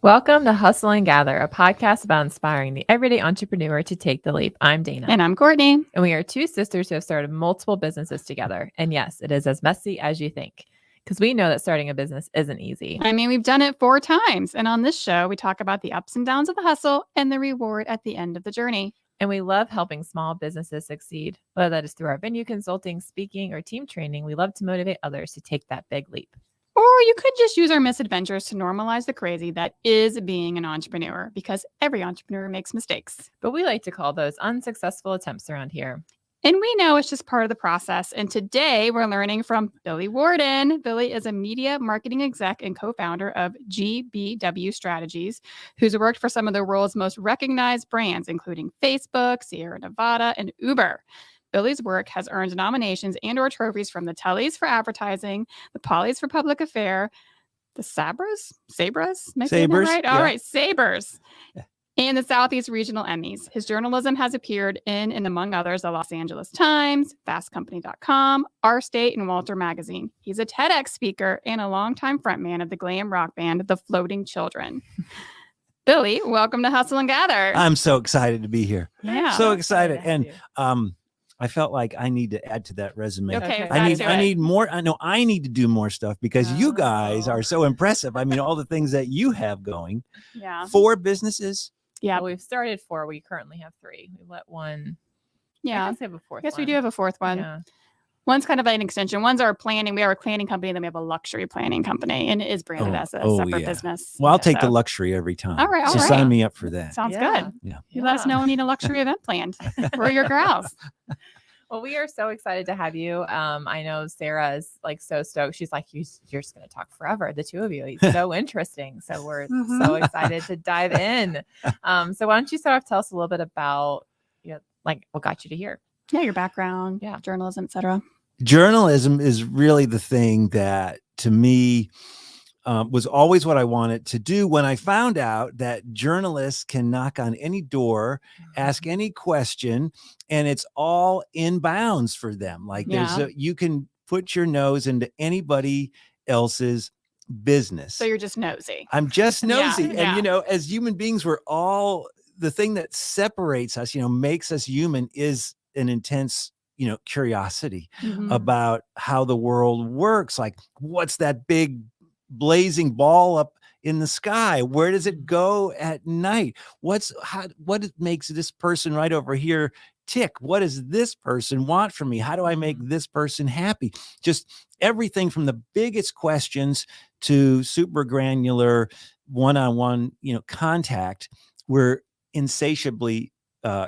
Welcome to Hustle and Gather, a podcast about inspiring the everyday entrepreneur to take the leap. I'm Dana. And I'm Courtney. And we are two sisters who have started multiple businesses together. And yes, it is as messy as you think, because we know that starting a business isn't easy. I mean, we've done it 4 times. And on this show, we talk about the ups and downs of the hustle and the reward at the end of the journey. And we love helping small businesses succeed. Whether that is through our venue consulting, speaking, or team training, we love to motivate others to take that big leap. Or you could just use our misadventures to normalize the crazy that is being an entrepreneur, because every entrepreneur makes mistakes. But we like to call those unsuccessful attempts around here. And we know it's just part of the process. And today we're learning from Billy Warden. Billy is a media marketing exec and co-founder of GBW Strategies, who's worked for some of the world's most recognized brands, including Facebook, Sierra Nevada, and Uber. Billy's work has earned nominations and/or trophies from the Tellys for advertising, the Pollys for public affair, the Sabras? Am I saying that right? Yeah. All right, Sabres. Yeah. And the Southeast Regional Emmys. His journalism has appeared in, and among others, the Los Angeles Times, FastCompany.com, Our State, and Walter Magazine. He's a TEDx speaker and a longtime frontman of the glam rock band, The Floating Children. Billy, welcome to Hustle and Gather. I'm so excited to be here. Yeah. So excited. And I felt like I need to add to that resume. Okay. I need more. I know I need to do more stuff because you guys are so impressive. I mean, all the things that you have going. Yeah. 4 businesses. Yeah. Well, we've started 4. We currently have 3. We let one. Yeah. I guess we have a 4th. Yes, we do have a 4th one. Yeah. One's kind of an extension. One's our planning. We are a planning company. Then we have a luxury planning company, and it is branded as a separate business. Well, I'll take the luxury every time. All right. So sign me up for that. Sounds good. Yeah. You let us know when you need a luxury event planned. We're your girls. Well, we are so excited to have you. I know Sarah is like so stoked. She's like, you're just going to talk forever, the two of you. It's so interesting. So we're so excited to dive in. So why don't you start off, tell us a little bit about, like what got you to here? Yeah, your background, journalism, etc. Journalism is really the thing that, to me, was always what I wanted to do. When I found out that journalists can knock on any door, ask any question, and it's all in bounds for them. Like you can put your nose into anybody else's business. So you're just nosy. I'm just nosy. And, as human beings, we're all, the thing that separates us, makes us human is an intense curiosity about how the world works. Like, what's that big blazing ball up in the sky? Where does it go at night? What makes this person right over here tick? What does this person want from me? How do I make this person happy? Just everything from the biggest questions to super granular one-on-one, contact. We're insatiably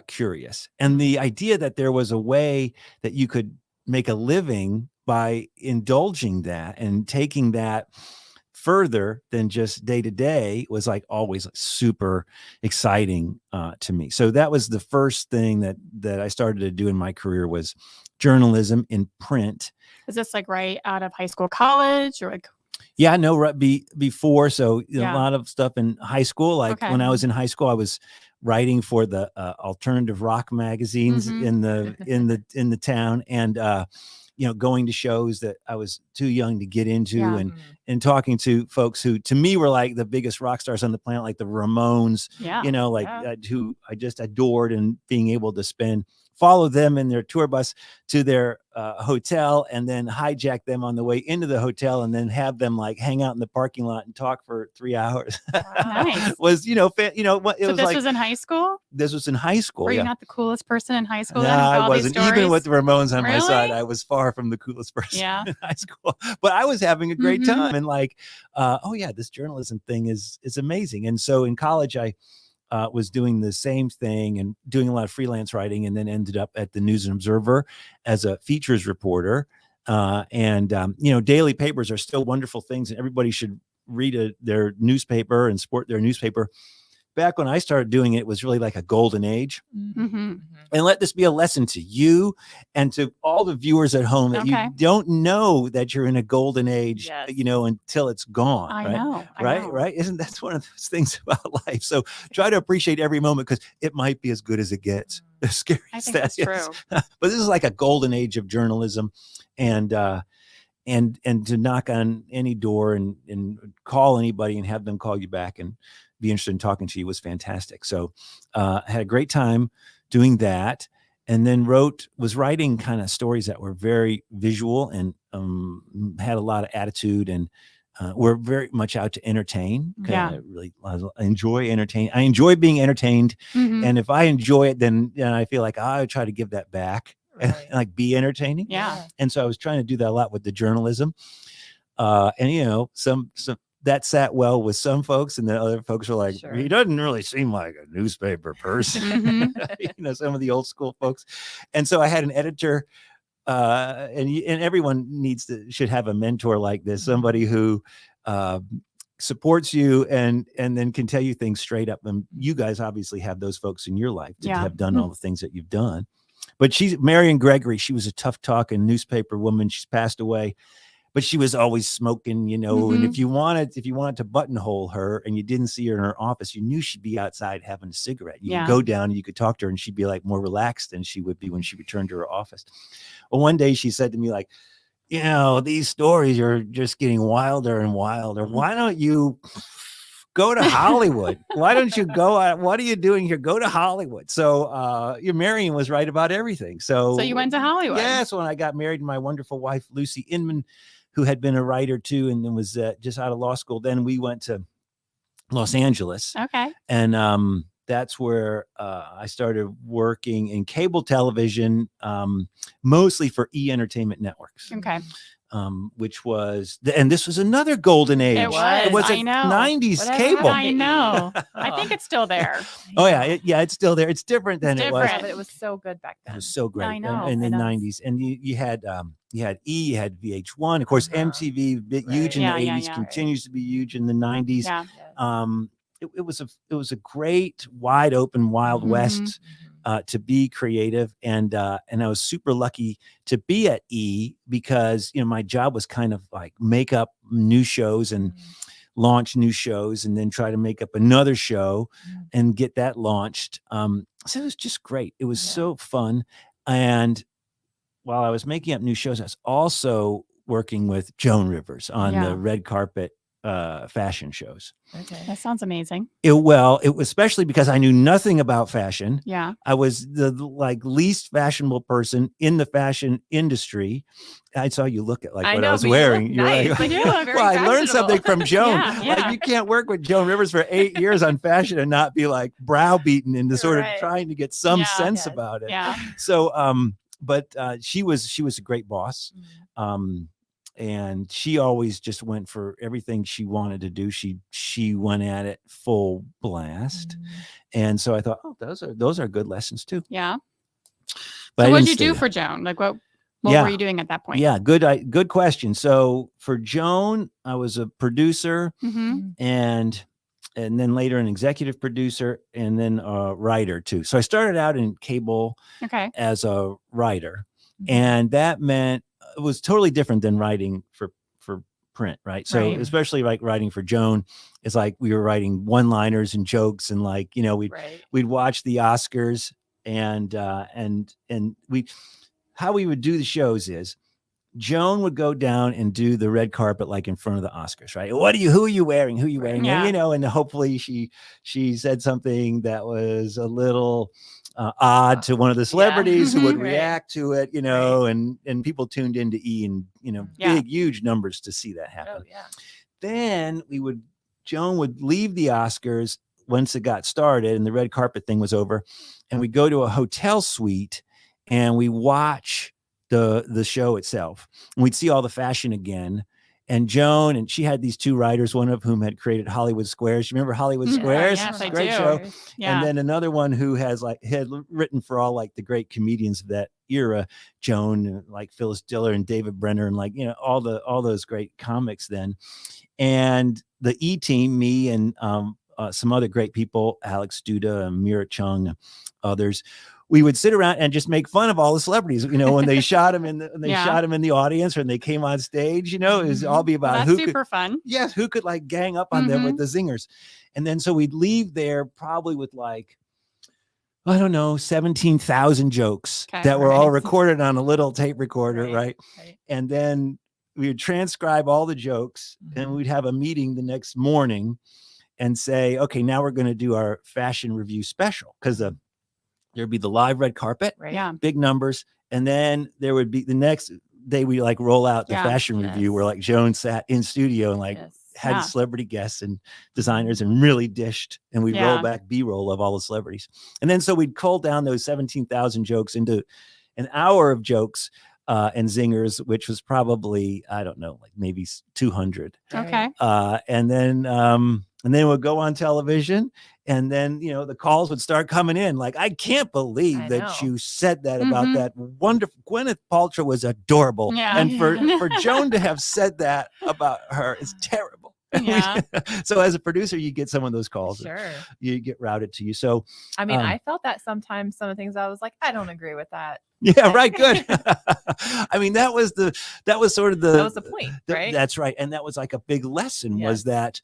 curious. And the idea that there was a way that you could make a living by indulging that and taking that further than just day to day was like always super exciting to me. So that was the first thing that I started to do in my career, was journalism in print. Is this like right out of high school, college, or like? Yeah, no, right before. So a lot of stuff in high school. Like when I was in high school, I was writing for the alternative rock magazines in the town, and going to shows that I was too young to get into, and talking to folks who to me were like the biggest rock stars on the planet, like the Ramones, who I just adored, and being able to follow them in their tour bus to their hotel, and then hijack them on the way into the hotel, and then have them like hang out in the parking lot and talk for 3 hours. Nice. Was this was in high school? This was in high school. Were you not the coolest person in high school? No, I wasn't. Even with the Ramones on my side, I was far from the coolest person in high school. But I was having a great time, and like, this journalism thing is amazing. And so in college, I was doing the same thing and doing a lot of freelance writing, and then ended up at the News and Observer as a features reporter. Daily papers are still wonderful things, and everybody should read their newspaper and support their newspaper. Back when I started doing it, was really like a golden age. And let this be a lesson to you and to all the viewers at home that you don't know that you're in a golden age, until it's gone. I know. Right. Isn't that's one of those things about life? So try to appreciate every moment, because it might be as good as it gets. As scary as that is. But this is like a golden age of journalism. And and to knock on any door and call anybody and have them call you back and be interested in talking to you was fantastic. So I had a great time doing that, and then was writing kind of stories that were very visual and had a lot of attitude, and were very much out to entertain. I enjoy entertaining. I enjoy being entertained. And if I enjoy it, then I feel like I try to give that back. Right. And like be entertaining. Yeah. And so I was trying to do that a lot with the journalism. And some that sat well with some folks, and then other folks were like, he doesn't really seem like a newspaper person. Some of the old school folks. And so I had an editor, and everyone should have a mentor like this, somebody who supports you and then can tell you things straight up. And you guys obviously have those folks in your life that have done all the things that you've done. But Marion Gregory, she was a tough talking newspaper woman. She's passed away, but she was always smoking, and if you wanted to buttonhole her and you didn't see her in her office, you knew she'd be outside having a cigarette. You could go down and you could talk to her, and she'd be like more relaxed than she would be when she returned to her office. Well, one day she said to me, like, these stories are just getting wilder and wilder. Why don't you go to Hollywood? Why don't you go? What are you doing here? Go to Hollywood. So Marion was right about everything. So you went to Hollywood. Yes. When I got married to my wonderful wife, Lucy Inman, who had been a writer too, and then was just out of law school. Then we went to Los Angeles. Okay. And that's where I started working in cable television, mostly for E! Entertainment Networks. Okay. Which was, and this was another golden age. It was a 90s cable. I know. I think it's still there. Oh yeah. It's still there. It's different than it was. But it was so good back then. It was so great. I know. In the 90s. And you had E! You had VH1. Of course, MTV, huge in the 80s, continues to be huge in the 90s. Yeah. It was a great, wide open Wild West to be creative, and I was super lucky to be at E! Because my job was kind of like make up new shows and launch new shows, and then try to make up another show and get that launched. So it was just great. It was so fun. And while I was making up new shows, I was also working with Joan Rivers on the red carpet fashion shows. Okay. That sounds amazing. It was especially because I knew nothing about fashion. Yeah. I was the least fashionable person in the fashion industry. I saw you look at what I was wearing. You're nice. like, well, I learned something from Joan. Yeah. Like, you can't work with Joan Rivers for 8 years on fashion and not be like browbeaten into sort of trying to get some sense about it. Yeah. So, but she was a great boss. And she always just went for everything she wanted to do. She went at it full blast. And so I thought, those are good lessons too. Yeah. But so what did you do for Joan? Like what were you doing at that point? Yeah, good question. So for Joan, I was a producer and then later an executive producer, and then a writer too. So I started out in cable as a writer, and that meant it was totally different than writing for print, right? So especially like writing for Joan, it's like we were writing one-liners and jokes, and like we'd watch the Oscars, and how we would do the shows is Joan would go down and do the red carpet like in front of the Oscars, right? Who are you wearing? Who are you wearing? Yeah. And hopefully she said something that was a little odd to one of the celebrities who would react to it, and people tuned into E! And big, huge numbers to see that happen. Oh, yeah. Then Joan would leave the Oscars once it got started and the red carpet thing was over, and we'd go to a hotel suite and we watch the show itself. And we'd see all the fashion again. And Joan, and she had these two writers, one of whom had created Hollywood Squares. You remember Hollywood Squares? Yes, I Great do. show. Yeah. And then another one who had written for all like the great comedians of that era, Joan, like Phyllis Diller and David Brenner, and all those great comics then. And the E! Team, me and some other great people, Alex Duda and Mira Chung, others, we would sit around and just make fun of all the celebrities, when they shot them in the audience or when they came on stage, it was all be about who super fun. Yes. Who could like gang up on them with the zingers. And then, so we'd leave there probably with like, I don't know, 17,000 jokes that were all recorded on a little tape recorder. Right. And then we would transcribe all the jokes, and we'd have a meeting the next morning and say, okay, now we're going to do our fashion review special, because there'd be the live red carpet, Right. Yeah. big numbers, and then there would be the next day we like roll out the Yeah. fashion review where like Joan sat in studio and like had Yeah. celebrity guests and designers and really dished, and we'd roll Yeah. back B-roll of all the celebrities. And then so we'd cull down those 17,000 jokes into an hour of jokes and zingers, which was probably, I don't know, like maybe 200. Okay. And then we'll go on television, and then, you know, the calls would start coming in. Like, I can't believe that you said that about that wonderful Gwyneth Paltrow was adorable. Yeah. And for Joan to have said that about her is terrible. Yeah. So as a producer, you get some of those calls. Sure. You get routed to you. So, I mean, I felt that sometimes some of the things I was like, I don't agree with that. yeah, right. Good. I mean, that was sort of that was the point, right? That's right. And that was like a big lesson was that,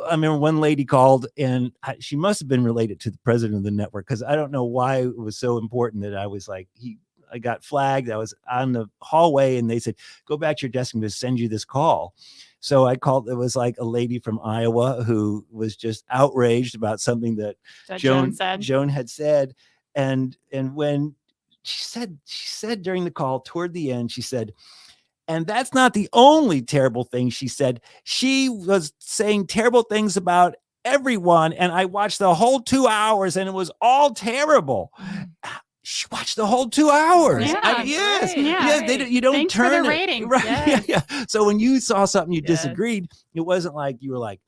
I remember one lady called, and she must have been related to the president of the network, because I don't know why it was so important that I was like, I got flagged. I was on the hallway, and they said, go back to your desk and just send you this call. So I called. It was like a lady from Iowa who was just outraged about something that Joan had said. And when she said during the call toward the end, she said, and that's not the only terrible thing she said. She was saying terrible things about everyone. And I watched the whole 2 hours, and it was all terrible. She watched the whole 2 hours. Yeah, I mean, yes. Right. Yeah. You don't Thanks turn for the it. rating. Right. Yes. Yeah. So when you saw something you disagreed, it wasn't like you were like,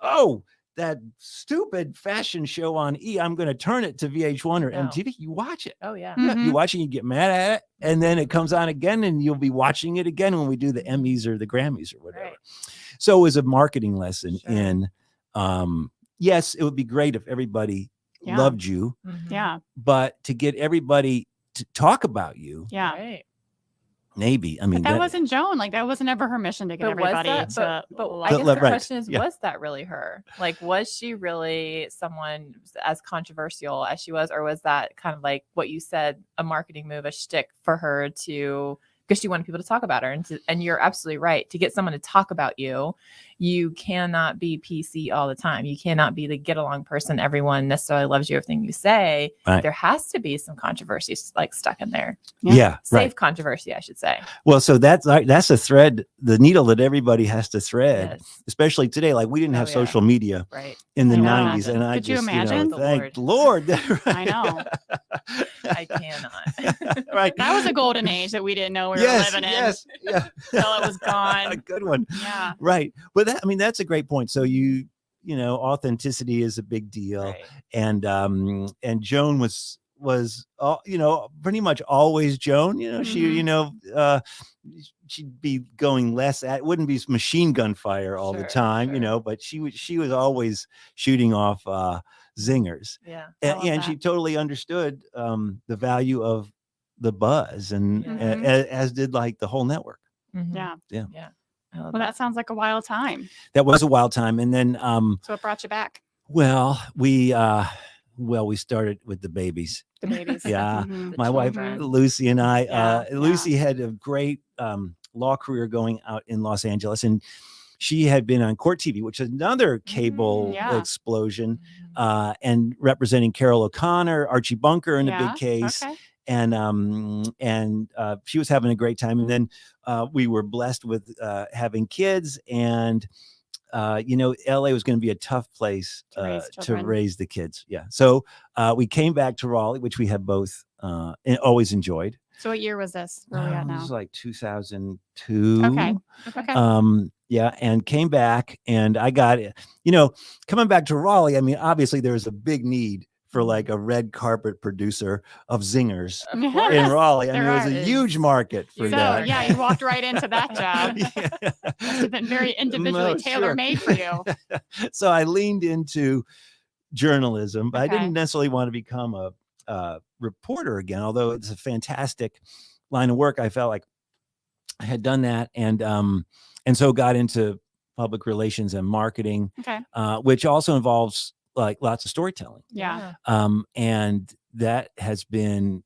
oh, that stupid fashion show on E, I'm going to turn it to VH1 or MTV. You watch it. Oh, yeah. Yeah, you watch it, you get mad at it, and then it comes on again, and you'll be watching it again when we do the Emmys or the Grammys or whatever. Right. So it was a marketing lesson in, yes, it would be great if everybody loved you, but to get everybody to talk about you, Right. maybe. I mean, that wasn't Joan. Like, that was never her mission to get everybody to. But I guess the question is, was that really her? Like, was she really someone as controversial as she was, or was that kind of like what you said, a marketing move, a shtick for her to, because she wanted people to talk about her? And you're absolutely right. To get someone to talk about you, you cannot be PC all the time. You cannot be the get along person. Everyone necessarily loves you, everything you say. Right. There has to be some controversy like stuck in there. Safe controversy, I should say. Well, so that's a thread, the needle that everybody has to thread, especially today. Like, we didn't have social media in the 90s. And Could you imagine? Thank Lord. I know. I cannot. Right. That was a golden age that we didn't know we were living in. Yeah. Until it was gone. A good one. Yeah. Right. But that's a great point. So you know, authenticity is a big deal. Right. And Joan was you know, pretty much always Joan. You know, she, you know, she'd be going less at, it wouldn't be machine gun fire all the time, you know, but she was always shooting off zingers. Yeah. And she totally understood the value of the buzz, and as did like the whole network. Yeah. Well, that sounds like a wild time. That was a wild time. And then so what brought you back? Well, we started with the babies. The babies. Yeah. Mm-hmm. My wife Lucy and I, Lucy had a great law career going out in Los Angeles, and she had been on Court TV, which is another cable explosion, and representing Carol O'Connor, Archie Bunker in a big case. Okay. And she was having a great time. And then we were blessed with having kids, and you know, LA was going to be a tough place to raise the kids. Yeah. So we came back to Raleigh, which we have both always enjoyed. So what year was this? Where are we at now? This is like 2002. Okay. Yeah. And came back, and I got it, you know, coming back to Raleigh. I mean, obviously there was a big need for like a red carpet producer of zingers in Raleigh. I mean, it was a huge market for that. Yeah, you walked right into that job. Must have been very individually tailor-made for you. So I leaned into journalism, but I didn't necessarily want to become a reporter again, although it's a fantastic line of work. I felt like I had done that, and so got into public relations and marketing, which also involves like lots of storytelling. Yeah. And that has been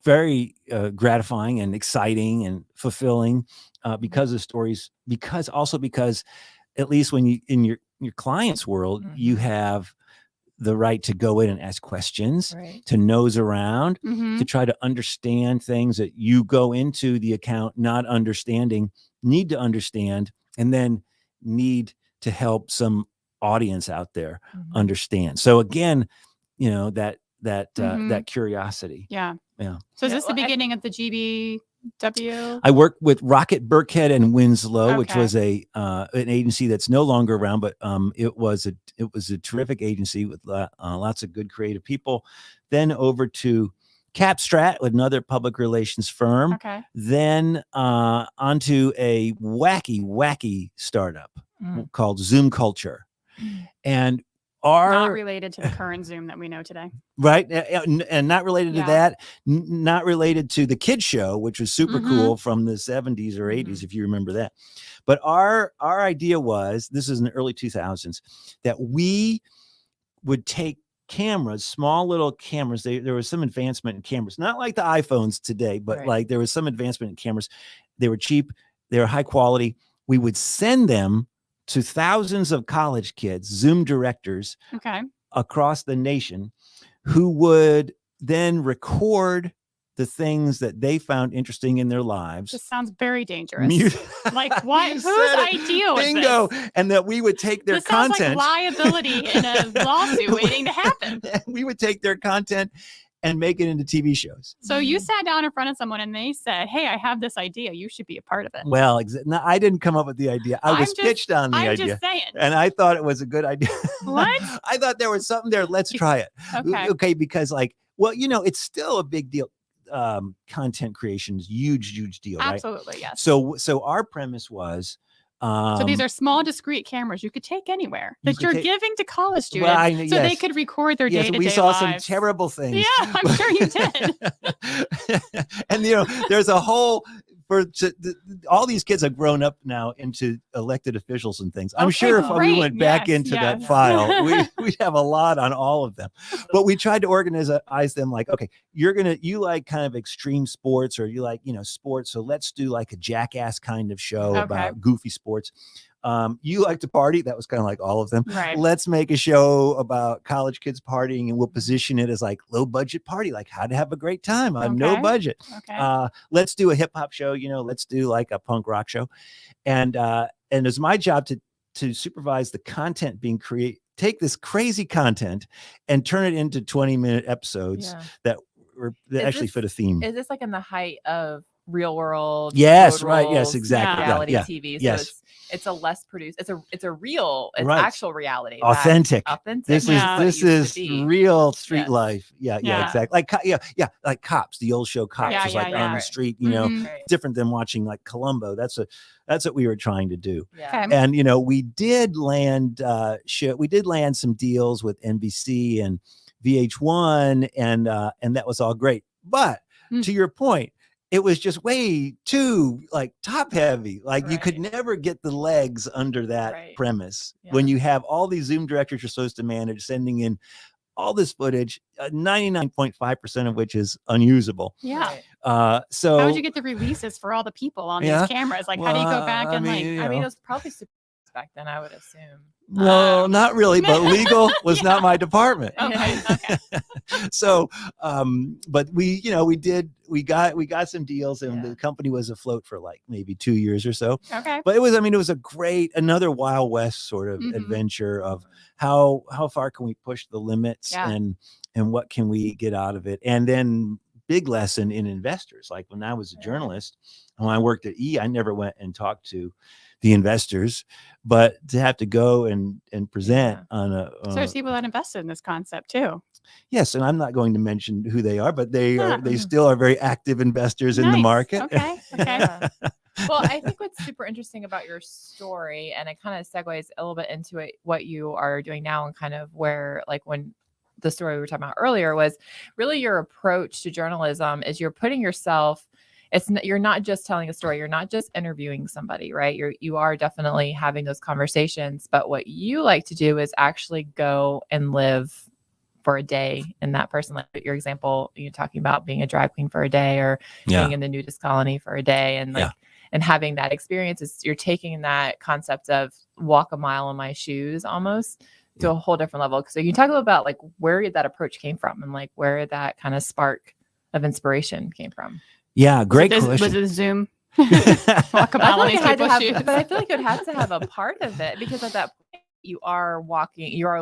very gratifying and exciting and fulfilling because of stories, because at least when you in your client's world, you have the right to go in and ask questions, to nose around, to try to understand things that you go into the account not understanding, need to understand, and then need to help some audience out there understand. So again, you know, that curiosity. Yeah. Yeah. So is this the beginning of the GBW? I worked with Rocket, Burkhead, and Winslow, which was an agency that's no longer around, but it was a terrific agency with lots of good creative people. Then over to Capstrat, with another public relations firm. Okay. Then onto a wacky startup called Zoom Culture, and not related to the current Zoom that we know today. Right. And not related to that, not related to the kids show, which was super cool from the 70s or 80s, if you remember that. But our idea was, this is in the early 2000s, that we would take cameras, small little cameras. There was some advancement in cameras, not like the iPhones today, but like there was some advancement in cameras. They were cheap. They were high quality. We would send them to thousands of college kids, Zoom directors across the nation, who would then record the things that they found interesting in their lives. This sounds very dangerous. Like, what? Whose idea was Bingo. this? And that we would take their content. Sounds like liability in a lawsuit waiting to happen. We would take their content and make it into TV shows. So you sat down in front of someone and they said, "Hey, I have this idea. You should be a part of it." Well, no, I didn't come up with the idea. I was pitched on the idea. I'm just saying. And I thought it was a good idea. What? I thought there was something there. Let's try it. Okay. Because it's still a big deal. Content creation is huge deal, right? Absolutely, yes. So our premise was, so these are small, discrete cameras you could take anywhere that you're giving to college students, so they could record their day-to-day lives. We saw some lives. terrible things. Yeah, I'm sure you did. And there's a whole. All these kids have grown up now into elected officials and things. I'm sure if we went back into that file, we'd have a lot on all of them. But we tried to organize them like, okay, you like kind of extreme sports, or you like, sports. So let's do like a Jackass kind of show about goofy sports. You like to party. That was kind of like all of them. Right. Let's make a show about college kids partying, and we'll position it as like low budget party, like how to have a great time on no budget. Okay. Let's do a hip hop show. Let's do like a punk rock show. And it's my job to supervise the content being created, take this crazy content and turn it into 20-minute episodes that actually fit a theme. Is this like in the height of real world? Yes, right. Yes, exactly. Reality TV. So it's a less produced. It's a real. It's actual reality. Authentic. This is real street life. Yeah, exactly. Like Cops. The old show Cops was like on the street. Different than watching like Columbo. That's what we were trying to do. Yeah. And we did land some deals with NBC and VH1, and that was all great. But to your point, it was just way too like top heavy. Like you could never get the legs under that premise when you have all these Zoom directors you're supposed to manage sending in all this footage, 99.5% of which is unusable. Yeah. So how would you get the releases for all the people on these cameras? Like, how do you go back and it was probably super back then, I would assume. No, not really, but legal was not my department. Okay. So, but we got some deals, and the company was afloat for like maybe 2 years or so. Okay. But it was another Wild West sort of adventure of how far can we push the limits and what can we get out of it. And then big lesson in investors. Like when I was a journalist, when I worked at I never went and talked to the investors, but to have to go and present on a so there's people that invested in this concept too. Yes, and I'm not going to mention who they are, but they still are very active investors in the market. Okay. Well, I think what's super interesting about your story, and it kind of segues a little bit into it, what you are doing now, and kind of where, like, when the story we were talking about earlier was really your approach to journalism is you're putting yourself. You're not just telling a story. You're not just interviewing somebody, right? You are definitely having those conversations. But what you like to do is actually go and live for a day. And that person, like your example, you're talking about being a drag queen for a day or being in the nudist colony for a day. And like, and having that experience is you're taking that concept of walk a mile in my shoes almost to a whole different level. So you talk about like where that approach came from and like where that kind of spark of inspiration came from. Yeah. Great question. Was it Zoom? Walk a mile in these people's shoes. But I feel like it would have to have a part of it because at that point you are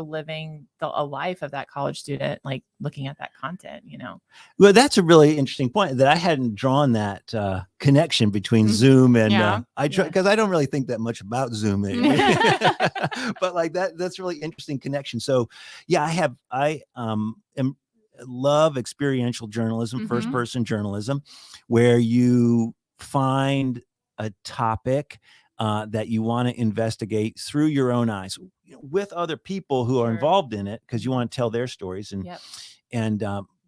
living a life of that college student, like looking at that content, you know? Well, that's a really interesting point that I hadn't drawn that connection between Zoom and I try because I don't really think that much about Zoom anyway. But like that's really interesting connection. So yeah, I love experiential journalism, first person journalism, where you find a topic that you want to investigate through your own eyes with other people who are involved in it because you want to tell their stories and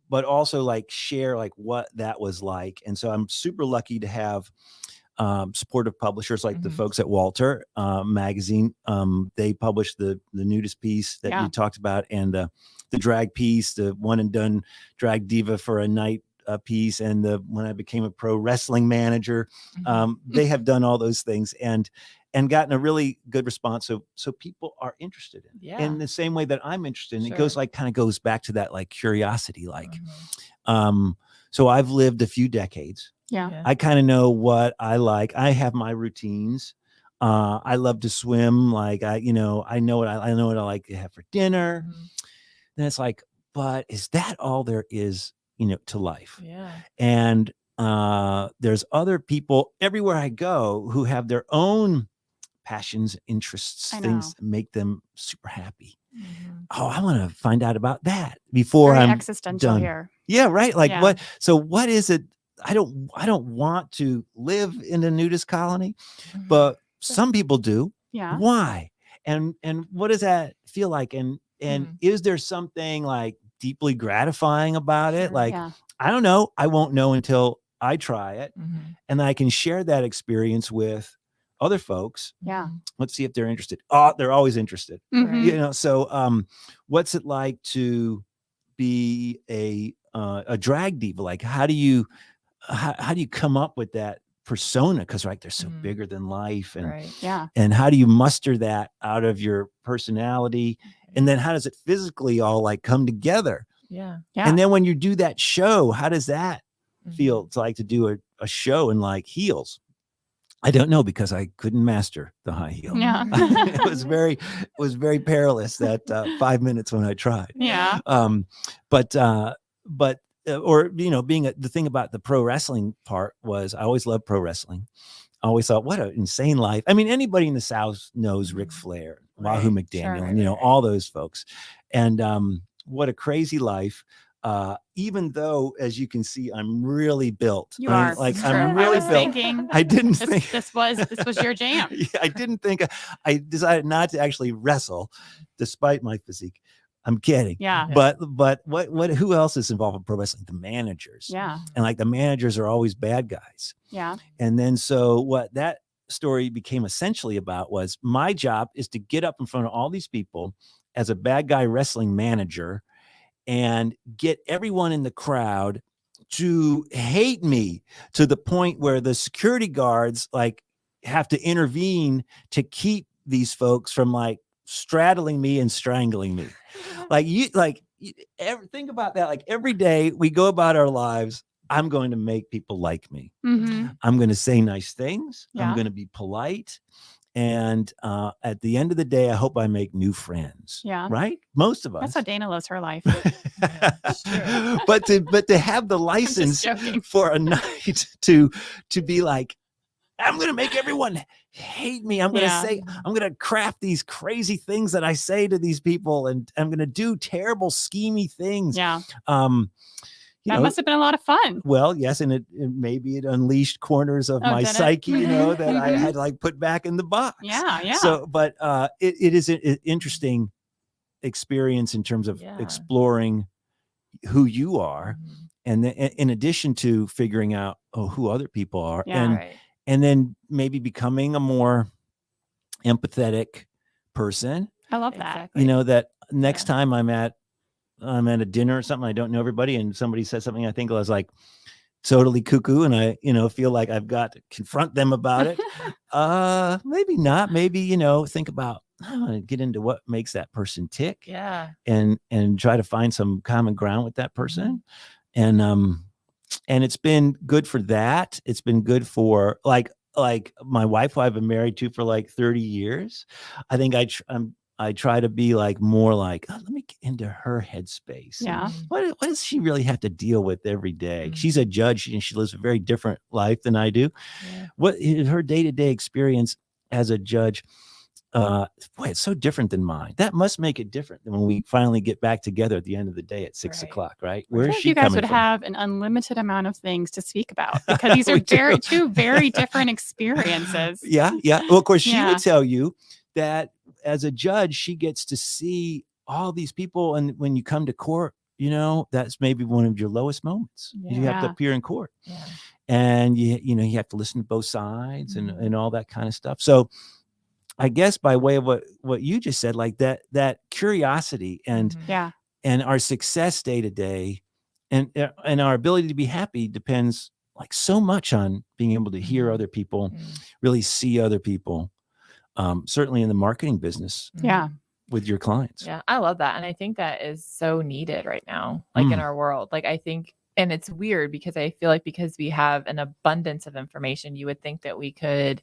but also like share like what that was like. And so I'm super lucky to have supportive publishers like the folks at Walter magazine. They published the nudist piece that you talked about and the drag piece, the one and done drag diva for a night piece, and when I became a pro wrestling manager, they have done all those things and gotten a really good response. So people are interested in the same way that I'm interested in. It goes like kind of goes back to that like curiosity, like so I've lived a few decades. I kind of know what I like. I have my routines. I love to swim. Like I know what I like to have for dinner. And it's like, but is that all there is, to life? And there's other people everywhere I go who have their own passions, interests, things that make them super happy. Oh, I want to find out about that before Very I'm existential done. here. Yeah, right. Like what is it? I don't want to live in a nudist colony, but some people do. Yeah. Why? And what does that feel like? And is there something like deeply gratifying about it? Like, I don't know. I won't know until I try it. And I can share that experience with other folks. Yeah. Let's see if they're interested. Oh, they're always interested. Mm-hmm. So what's it like to be a drag diva? Like, how do you come up with that persona? Because like they're so bigger than life, and and how do you muster that out of your personality? And then how does it physically all like come together? And then when you do that show, how does that feel? It's like to do a show in like heels. I don't know because I couldn't master the high heel. It was very perilous that 5 minutes when I tried. The thing about the pro wrestling part was I always loved pro wrestling. I always thought, what an insane life. I mean, anybody in the South knows Ric Flair, Wahoo McDaniel, all those folks. And what a crazy life. Even though, as you can see, I'm really built. I'm really built. Thinking, I didn't think this was your jam. I didn't think. I decided not to actually wrestle, despite my physique. I'm kidding. But what? Who else is involved in pro wrestling? The managers. And like the managers are always bad guys. And then so what that story became essentially about was my job is to get up in front of all these people as a bad guy wrestling manager and get everyone in the crowd to hate me to the point where the security guards like have to intervene to keep these folks from like straddling me and strangling me. Think about that. Like every day we go about our lives, I'm going to make people like me. I'm going to say nice things. I'm going to be polite. And at the end of the day, I hope I make new friends. Right? Most of us. That's how Dana lives her life. But to have the license for a night to be like, I'm going to make everyone hate me. I'm going to say, I'm going to craft these crazy things that I say to these people, and I'm going to do terrible, schemy things. That must have been a lot of fun. Well, yes, and it maybe it unleashed corners of my psyche, that I had like put back in the box. So, but it is an interesting experience in terms of exploring who you are, and then in addition to figuring out who other people are, and then maybe becoming a more empathetic person. I love that. That next time I'm at I'm at a dinner or something, I don't know everybody, and somebody says something I think was like totally cuckoo, and I, feel like I've got to confront them about it. Maybe not. Maybe, think about get into what makes that person tick. Yeah. And try to find some common ground with that person. And it's been good for that. It's been good for like my wife, who I've been married to for like 30 years. I think I try to be like more like, let me get into her headspace. Yeah. What does she really have to deal with every day? She's a judge and she lives a very different life than I do. Yeah. What is her day-to-day experience as a judge? Boy, it's so different than mine. That must make it different than when we finally get back together at the end of the day at 6 o'clock, right? Where is she you guys coming would from? have an unlimited amount of things to speak about because these are two very different experiences. Yeah. Well, of course, she would tell you that as a judge, she gets to see all these people. And when you come to court, that's maybe one of your lowest moments. You have to appear in court. Yeah. And you have to listen to both sides and all that kind of stuff. So I guess by way of what you just said, like that curiosity and our success day to day and our ability to be happy depends like so much on being able to hear other people, really see other people, certainly in the marketing business. Yeah. With your clients. Yeah, I love that. And I think that is so needed right now, like in our world. Like I think, and it's weird because I feel like because we have an abundance of information, you would think that we could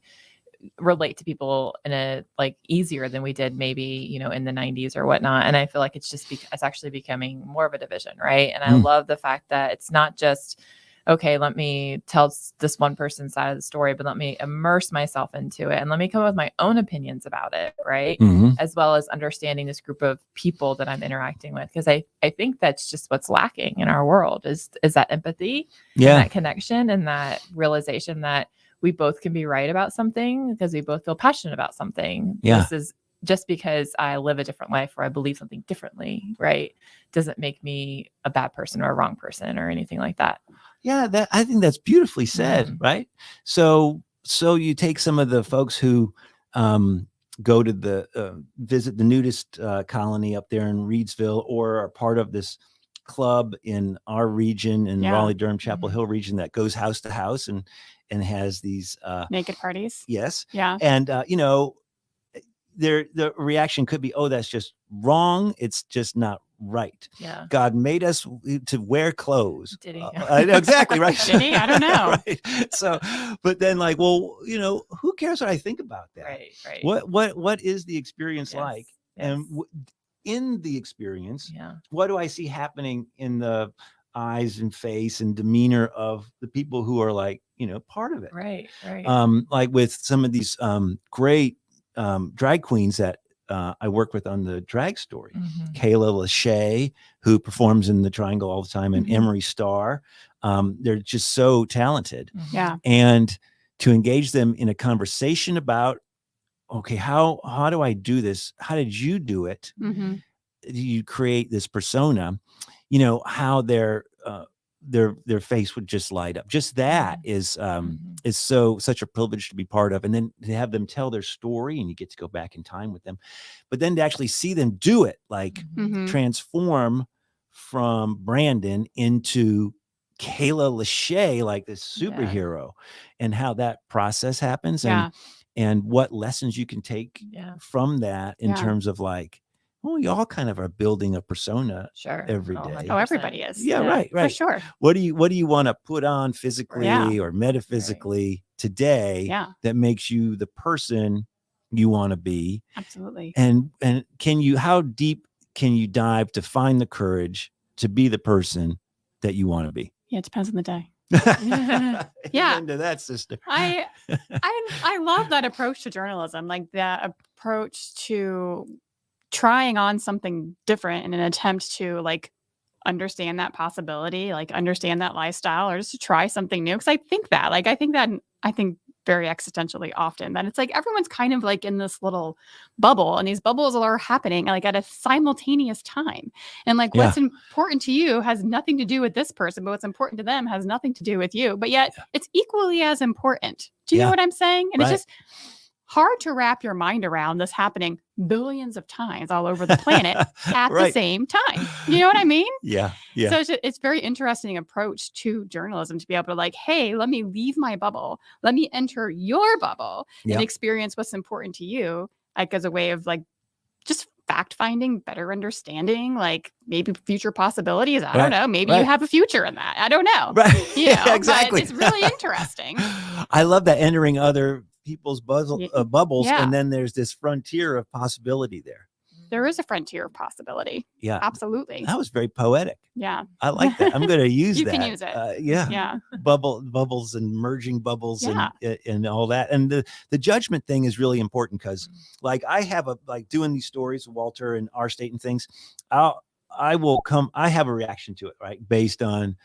relate to people in a like easier than we did maybe, in the 90s or whatnot. And I feel like it's just it's actually becoming more of a division. Right. And I love the fact that it's not just, okay, let me tell this one person's side of the story, but let me immerse myself into it and let me come up with my own opinions about it. Right. As well as understanding this group of people that I'm interacting with. Because I think that's just what's lacking in our world is that empathy and that connection and that realization that we both can be right about something because we both feel passionate about something. Yeah. This is just because I live a different life or I believe something differently, right? Doesn't make me a bad person or a wrong person or anything like that. Yeah, I think that's beautifully said, right? So you take some of the folks who go to the visit the nudist colony up there in Reedsville or are part of this club in our region in Raleigh-Durham, Chapel Hill region that goes house to house and has these naked parties. Yes. Yeah. And the reaction could be, oh, that's just wrong. It's just not right. Yeah. God made us to wear clothes. Did he? Exactly. Right. Did he? I don't know. Right. So, but then like, well, who cares what I think about that? Right. What is the experience like? Yes. And in the experience, what do I see happening in the eyes and face and demeanor of the people who are like, part of it. Right. Like with some of these great drag queens that I work with on the Drag Story. Kayla Lachey, who performs in the Triangle all the time, and Emery Starr. They're just so talented. Yeah. And to engage them in a conversation about, okay, how do I do this? How did you do it? You create this persona, how their face would just light up. Just that is such a privilege to be part of. And then to have them tell their story and you get to go back in time with them, but then to actually see them do it, like transform from Brandon into Kayla Lachey, like this superhero, and how that process happens and what lessons you can take from that in terms of like, well, we all kind of are building a persona every day. Oh, everybody is. Yeah, right. For sure. What do you want to put on physically or metaphysically today that makes you the person you want to be? Absolutely. And how deep can you dive to find the courage to be the person that you want to be? Yeah, it depends on the day. Into that, sister. I love that approach to journalism, like that approach to trying on something different in an attempt to like understand that possibility, like understand that lifestyle, or just to try something new. Because I think very existentially often that it's like everyone's kind of like in this little bubble, and these bubbles are happening like at a simultaneous time. And like what's important to you has nothing to do with this person, but what's important to them has nothing to do with you. But yet it's equally as important. Do you know what I'm saying? And it's just hard to wrap your mind around this happening billions of times all over the planet at the same time. You know what I mean? Yeah. Yeah. So it's very interesting approach to journalism to be able to like, hey, let me leave my bubble. Let me enter your bubble and experience what's important to you, like as a way of like just fact finding, better understanding, like maybe future possibilities. I don't know. Maybe you have a future in that. I don't know. Right. You know, exactly. But it's really interesting. I love that, entering other people's bubbles. Yeah. And then there's this frontier of possibility there. There is a frontier of possibility. Yeah. Absolutely. That was very poetic. Yeah. I like that. I'm going to use You that. can use it. Yeah. Bubbles and merging bubbles and all that. And the judgment thing is really important because like I have doing these stories, Walter and our state and things, I have a reaction to it, right? Based on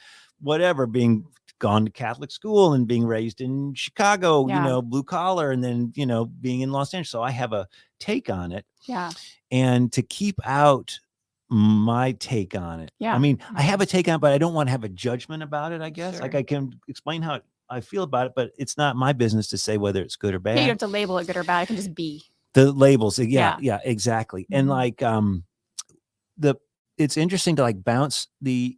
whatever, being gone to Catholic school and being raised in Chicago, you know, blue collar, and then, you know, being in Los Angeles. So I have a take on it. Yeah. And to keep out my take on it. Yeah. I mean, I have a take on it, but I don't want to have a judgment about it, I guess. Sure. Like I can explain how I feel about it, but it's not my business to say whether it's good or bad. Yeah, you don't have to label it good or bad. It can just be. The labels. Yeah, exactly. Mm-hmm. And like it's interesting to like bounce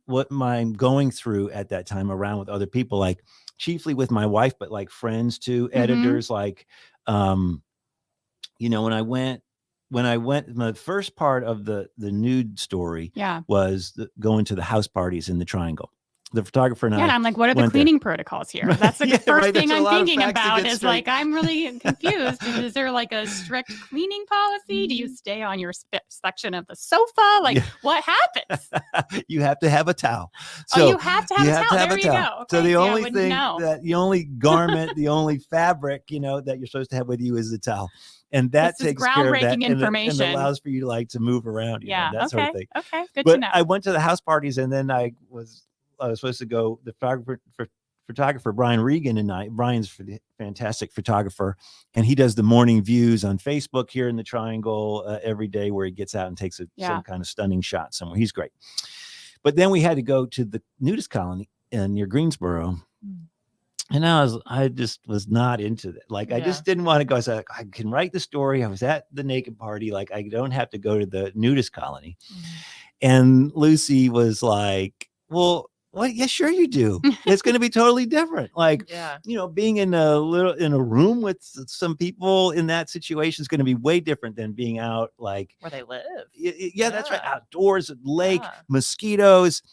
what I'm going through at that time around with other people, like chiefly with my wife, but like friends too, editors, like you know, when I went, the first part of the nude story was going to the house parties in the Triangle. The photographer and I. And I'm like, what are the cleaning protocols here? That's the first thing I'm thinking about is like, I'm really confused. Is there like a strict cleaning policy? Do you stay on your section of the sofa? Like what happens? You have to have a towel. So you have to have a towel. There you go. Okay. So the only thing the only garment, the only fabric, you know, that you're supposed to have with you is the towel. And that takes care of that information. and allows for you to like to move around. Yeah. That sort of thing. Okay. Good but to know. I went to the house parties and then I was supposed to go, the photographer Brian Regan and I. Brian's a fantastic photographer, and he does the morning views on Facebook here in the Triangle every day, where he gets out and takes some kind of stunning shot somewhere. He's great. But then we had to go to the nudist colony near Greensboro. And I just was not into that. Like, I just didn't want to go. I was like, I can write the story. I was at the naked party. Like, I don't have to go to the nudist colony. And Lucy was like, well, yeah, sure you do. It's going to be totally different. Like, you know, being in a room with some people in that situation is going to be way different than being out like where they live. Yeah, that's right. Outdoors, lake, mosquitoes,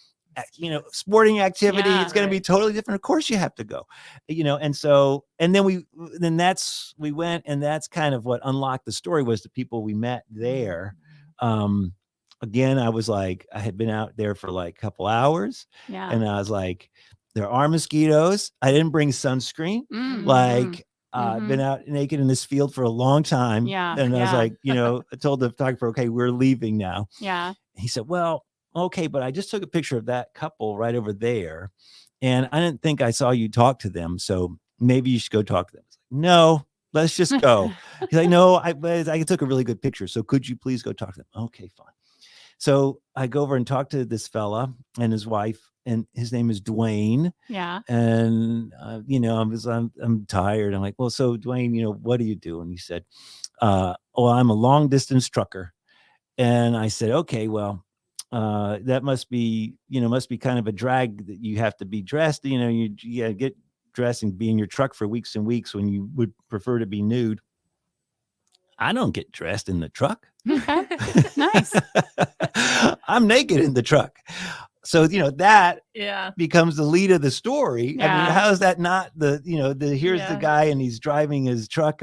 you know, sporting activity. It's going to be totally different. Of course you have to go, you know? And so, and then we went, and that's kind of what unlocked the story, was the people we met there. Again, I was like, I had been out there for like a couple hours, and I was like, there are mosquitoes. I didn't bring sunscreen. Like, I've been out naked in this field for a long time. And I was like, you know, I told the photographer, okay, we're leaving now. He said, well, okay, but I just took a picture of that couple right over there, and I didn't think I saw you talk to them, so maybe you should go talk to them. Like, no, let's just go. He's like, no, I took a really good picture, so could you please go talk to them? Okay, fine. So I go over and talk to this fella and his wife, and his name is Dwayne. And you know, I'm tired. I'm like, well, so Dwayne, you know, what do you do? And he said, well, I'm a long distance trucker. And I said, okay, well, that must be kind of a drag that you have to be dressed. You know, you get dressed and be in your truck for weeks and weeks when you would prefer to be nude. I don't get dressed in the truck. Okay. Nice. I'm naked in the truck. So, you know, that becomes the lead of the story. I mean, how is that not here's the guy and he's driving his truck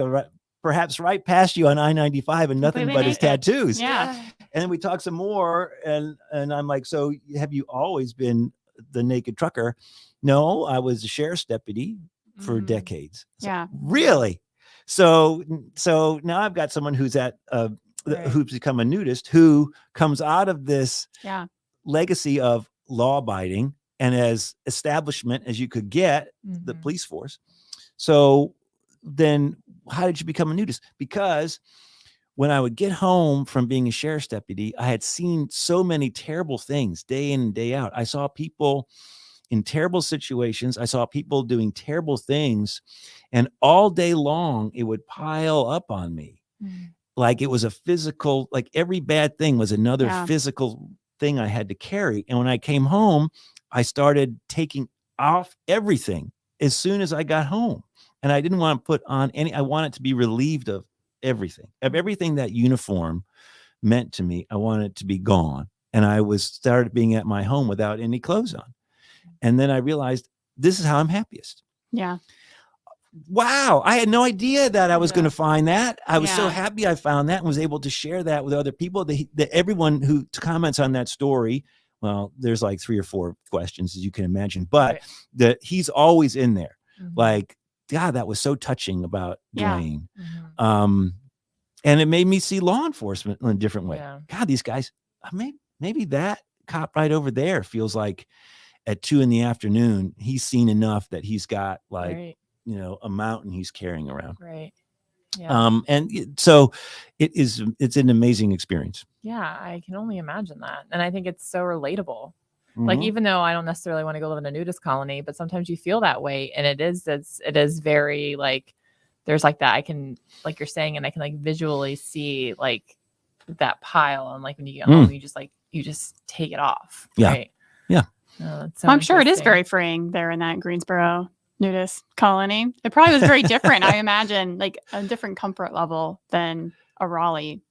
perhaps right past you on I-95 and nothing but his tattoos. And then we talk some more, and I'm like, so have you always been the naked trucker? No, I was a sheriff's deputy for decades. So, really? So now I've got someone who's who's become a nudist, who comes out of this legacy of law abiding and as establishment as you could get, the police force. So then how did you become a nudist? Because when I would get home from being a sheriff's deputy, I had seen so many terrible things day in and day out. I saw people in terrible situations. I saw people doing terrible things, and all day long it would pile up on me. Like it was a physical, like every bad thing was another physical thing I had to carry. And when I came home, I started taking off everything as soon as I got home. And I didn't want to put on I wanted to be relieved of everything that uniform meant to me. I wanted it to be gone. And I started being at my home without any clothes on. And then I realized this is how I'm happiest. Yeah. Wow. I had no idea that I was going to find that. I was so happy I found that and was able to share that with other people. Everyone who comments on that story, well, there's like 3 or 4 questions, as you can imagine, but he's always in there. Like, God, that was so touching about Dwayne. And it made me see law enforcement in a different way. God, these guys, maybe that cop right over there feels like at 2 PM, he's seen enough that he's got like, a mountain he's carrying around. Yeah. And so it's an amazing experience. Yeah, I can only imagine that. And I think it's so relatable. Like, even though I don't necessarily want to go live in a nudist colony, but sometimes you feel that way. And it is very like, there's like that, I can, like you're saying, and I can like visually see like that pile. And like when you get home, you just take it off. Right. Yeah. Oh, so I'm sure it is very freeing there in that Greensboro nudist colony. It probably was very different. I imagine like a different comfort level than a Raleigh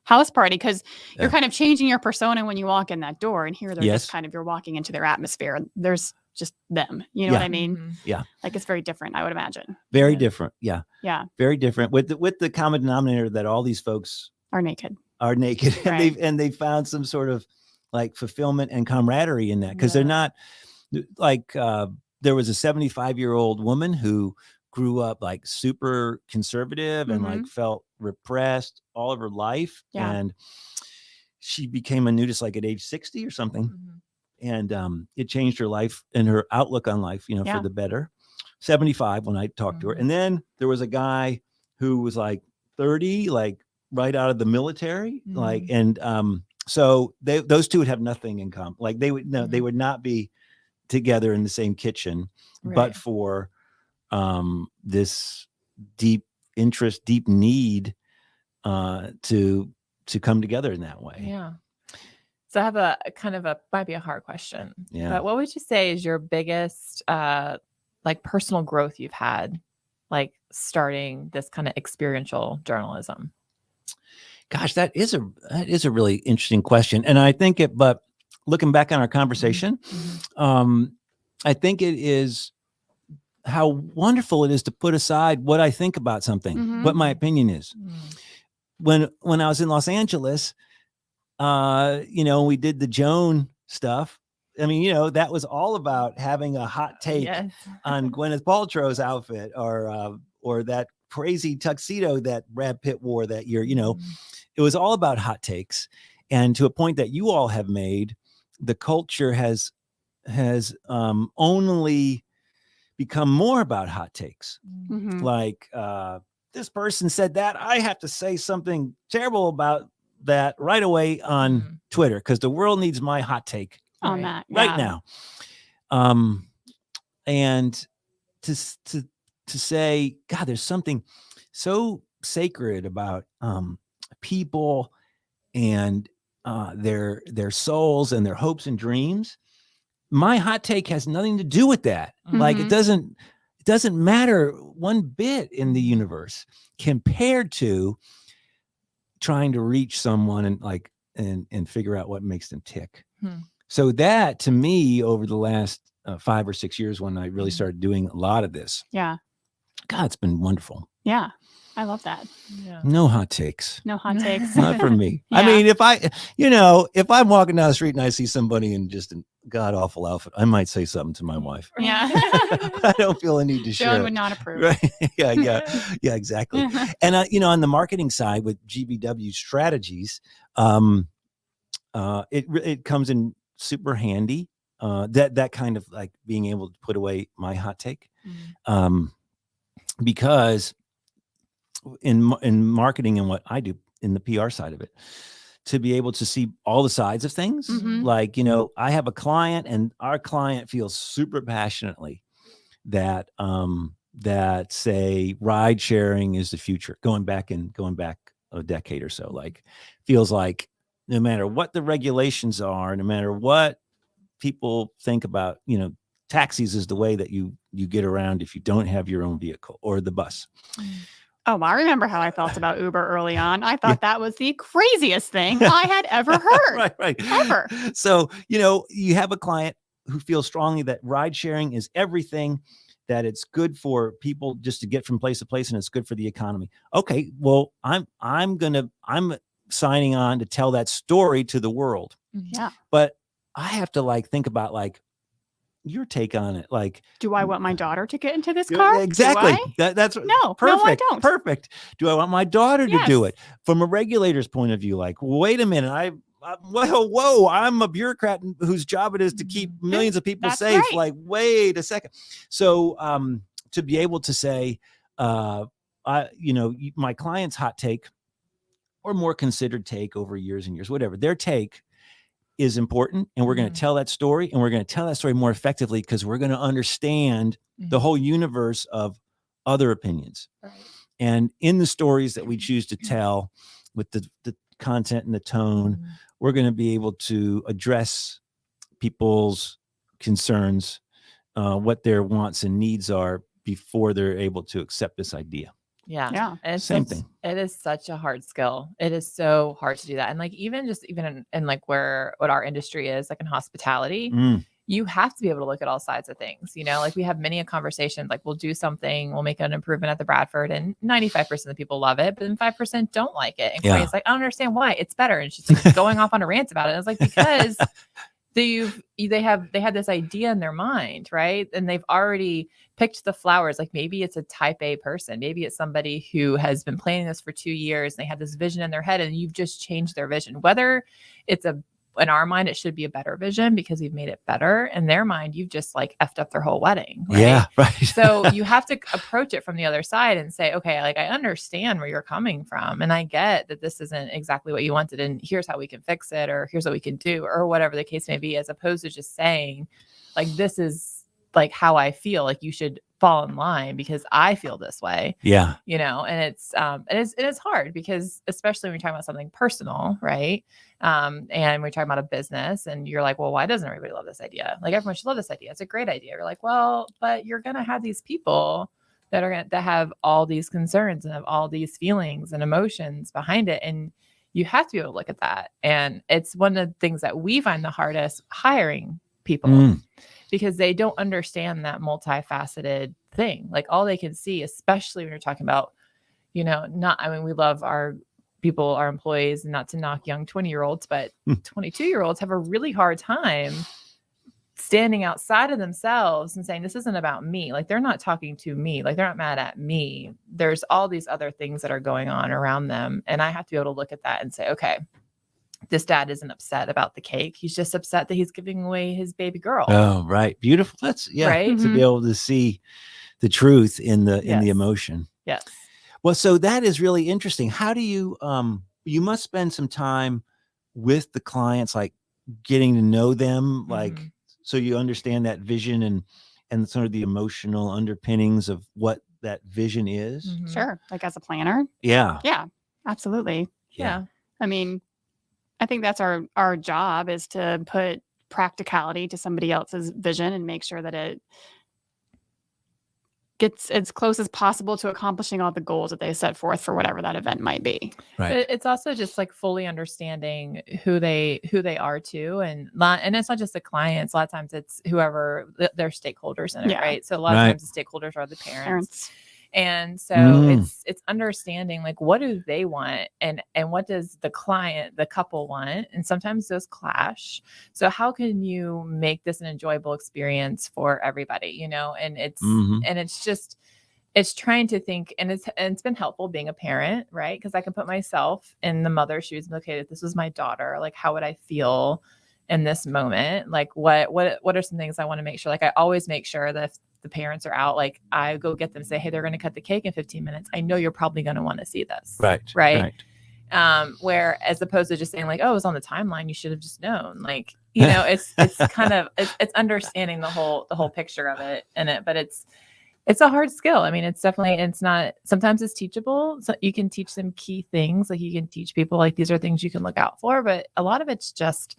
house party, because you're kind of changing your persona when you walk in that door, and here they're just kind of, you're walking into their atmosphere and there's just them. You know what I mean? Yeah. Like it's very different, I would imagine. Very different. Yeah. Yeah. Very different with the common denominator that all these folks are naked. And they found some sort of like fulfillment and camaraderie in that, because they're not like, there was a 75-year-old woman who grew up like super conservative and like felt repressed all of her life. And she became a nudist like at age 60 or something. And it changed her life and her outlook on life, for the better. 75 when I talked to her. And then there was a guy who was like 30, like right out of the military. Like, and so those two would have nothing in common. Like they would not be together in the same kitchen, but for this deep interest, deep need to come together in that way. Yeah. So I have a kind of might be a hard question. Yeah. But what would you say is your biggest like personal growth you've had, like starting this kind of experiential journalism? Gosh, that is a really interesting question. And I think but looking back on our conversation, I think it is how wonderful it is to put aside what I think about something, what my opinion is. When I was in Los Angeles, we did the Joan stuff. I mean, that was all about having a hot take on Gwyneth Paltrow's outfit or that crazy tuxedo that Brad Pitt wore that year. It was all about hot takes. And to a point that you all have made, the culture has only become more about hot takes. Like, this person said that, I have to say something terrible about that right away on Twitter, because the world needs my hot take on that right now. And to say, God, there's something so sacred about people and their souls and their hopes and dreams. My hot take has nothing to do with that. Like it doesn't matter one bit in the universe compared to trying to reach someone and figure out what makes them tick. So that, to me, over the last 5 or 6 years, when I really started doing a lot of this, God, it's been wonderful. Yeah, I love that. No hot takes. No hot takes. Not for me. I mean, if I'm walking down the street and I see somebody in just a god awful outfit, I might say something to my wife. Yeah. I don't feel a need to share. Joan would not approve. Right? Yeah, exactly. And on the marketing side with GBW strategies, it comes in super handy. That kind of like being able to put away my hot take, because in marketing and what I do in the PR side of it, to be able to see all the sides of things. Mhm. Like, you know, I have a client and our client feels super passionately that that say ride sharing is the future, going back a decade or so. Like, feels like no matter what the regulations are, no matter what people think about, you know, taxis is the way that you get around if you don't have your own vehicle, or the bus. Oh, I remember how I felt about Uber early on. I thought that was the craziest thing I had ever heard. Right. Ever. So, you know, you have a client who feels strongly that ride sharing is everything, that it's good for people just to get from place to place, and it's good for the economy. Okay, well, I'm signing on to tell that story to the world. Yeah. But I have to like think about like your take on it. Like, do I want my daughter to get into this car? Exactly. That's no, perfect. No, I don't. Perfect. Do I want my daughter to do Yes. it? From a regulator's point of view, like, wait a minute, whoa, I'm a bureaucrat whose job it is to keep millions of people That's safe. right. Like, wait a second. So to be able to say, you know, my client's hot take or more considered take over years and years, whatever, their take is important, and we're going to tell that story, and we're going to tell that story more effectively because we're going to understand the whole universe of other opinions. Right. And in the stories that we choose to tell, with the content and the tone, we're going to be able to address people's concerns, what their wants and needs are before they're able to accept this idea. Yeah. And Same thing. It is such a hard skill. It is so hard to do that. And like, even in like what our industry is, like in hospitality, you have to be able to look at all sides of things. You know, like we have many a conversation, like we'll do something, we'll make an improvement at the Bradford, and 95% of the people love it, but then 5% don't like it. And Courtney's like, I don't understand why. It's better. And she's like going off on a rant about it. And it's like, because they had this idea in their mind, right? And they've already picked the flowers. Like maybe it's a type A person. Maybe it's somebody who has been planning this for 2 years. And they had this vision in their head, and you've just changed their vision. Whether it's in our mind, it should be a better vision because we've made it better. In their mind, you've just like effed up their whole wedding. Right? Yeah, right. So you have to approach it from the other side and say, okay, like I understand where you're coming from, and I get that this isn't exactly what you wanted, and here's how we can fix it, or here's what we can do, or whatever the case may be, as opposed to just saying, like, this is like how I feel, like you should fall in line because I feel this way. Yeah. You know, and it's hard because, especially when you're talking about something personal, right? And we're talking about a business, and you're like, well, why doesn't everybody love this idea? Like everyone should love this idea. It's a great idea. You're like, well, but you're going to have these people that have all these concerns and have all these feelings and emotions behind it. And you have to be able to look at that. And it's one of the things that we find the hardest hiring people because they don't understand that multifaceted thing. Like all they can see, especially when you're talking about, you know, we love our people, our employees, and not to knock young 20-year-olds, but 22-year-olds have a really hard time standing outside of themselves and saying, this isn't about me. Like they're not talking to me. Like they're not mad at me. There's all these other things that are going on around them. And I have to be able to look at that and say, okay, this dad isn't upset about the cake. He's just upset that he's giving away his baby girl. Oh, right. Beautiful. That's right. To be able to see the truth in the emotion. Yes. Well, so that is really interesting. How do you you must spend some time with the clients, like getting to know them, like so you understand that vision and sort of the emotional underpinnings of what that vision is. Sure. Like as a planner. Yeah. Yeah, absolutely. Yeah. I mean, I think that's our job, is to put practicality to somebody else's vision and make sure that it gets as close as possible to accomplishing all the goals that they set forth for whatever that event might be. Right. But it's also just like fully understanding who they are too. And it's not just the clients. A lot of times it's whoever their stakeholders in it. Right. So a lot of times the stakeholders are the parents. And so it's understanding like what do they want and what does the couple want, and sometimes those clash. So how can you make this an enjoyable experience for everybody, you know? And it's trying to think, and it's been helpful being a parent, right? Because I can put myself in the mother's shoes and okay, if this was my daughter, like how would I feel in this moment? Like what are some things I want to make sure? Like I always make sure that if the parents are out, like I go get them, say, hey, they're going to cut the cake in 15 minutes. I know you're probably going to want to see this. Right. where as opposed to just saying like, oh, it was on the timeline, you should have just known. Like, you know, it's kind of it's understanding the whole picture of it but it's a hard skill. I mean, it's not, sometimes it's teachable. So you can teach them key things. Like you can teach people like, these are things you can look out for, but a lot of it's just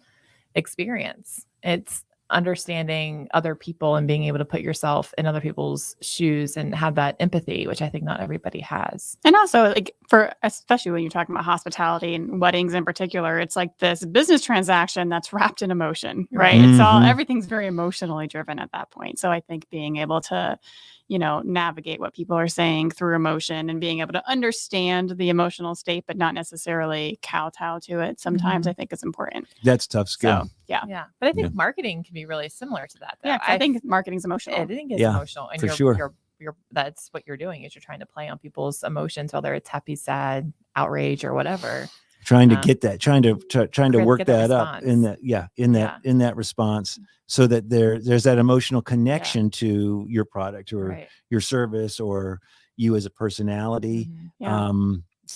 experience. It's understanding other people and being able to put yourself in other people's shoes and have that empathy, which I think not everybody has. And also, like, especially when you're talking about hospitality and weddings in particular, it's like this business transaction that's wrapped in emotion, right? Mm-hmm. It's everything's very emotionally driven at that point. So I think being able to, you know, navigate what people are saying through emotion and being able to understand the emotional state, but not necessarily kowtow to it sometimes, I think is important. That's tough skill. So, yeah. Yeah. But I think marketing can be really similar to that, though. Yeah, I think marketing's emotional. I think it's emotional. And for sure. You're that's what you're doing, is you're trying to play on people's emotions, whether it's happy, sad, outrage, or whatever. Trying to get that, trying to work that up in that response, so that there's that emotional connection to your product or your service or you as a personality.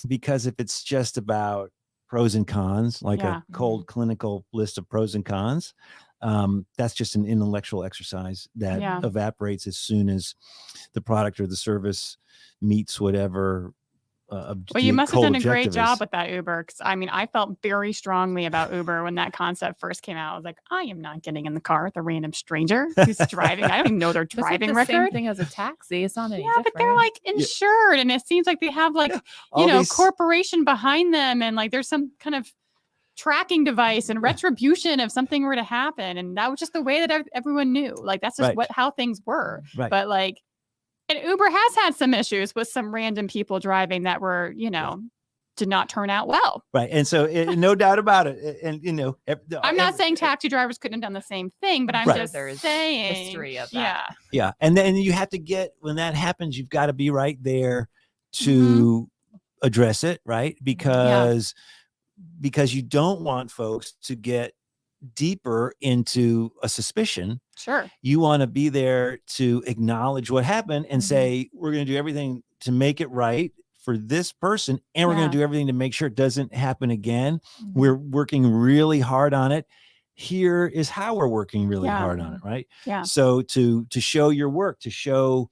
Because if it's just about pros and cons, like a cold clinical list of pros and cons, that's just an intellectual exercise that evaporates as soon as the product or the service meets whatever. But you must have done a great job with that Uber. Because I mean, I felt very strongly about Uber when that concept first came out. I was like, I am not getting in the car with a random stranger who's driving. I don't even know their driving record. Same thing as a taxi. It's not any different. But they're like insured, and it seems like they have like you know corporation behind them, and like there's some kind of tracking device and retribution if something were to happen. And that was just the way that everyone knew. Like that's just how things were. But like. And Uber has had some issues with some random people driving that were, you know, did not turn out well. Right. And so no doubt about it. And, you know, I'm not saying taxi drivers couldn't have done the same thing, but I'm just saying history of that. Yeah. And then you have to when that happens, you've got to be right there to address it. Right. Because you don't want folks to get deeper into a suspicion. Sure. You want to be there to acknowledge what happened and say, we're going to do everything to make it right for this person. And we're going to do everything to make sure it doesn't happen again. We're working really hard on it. Here is how we're working really hard on it. Right. Yeah. So to show your work, to show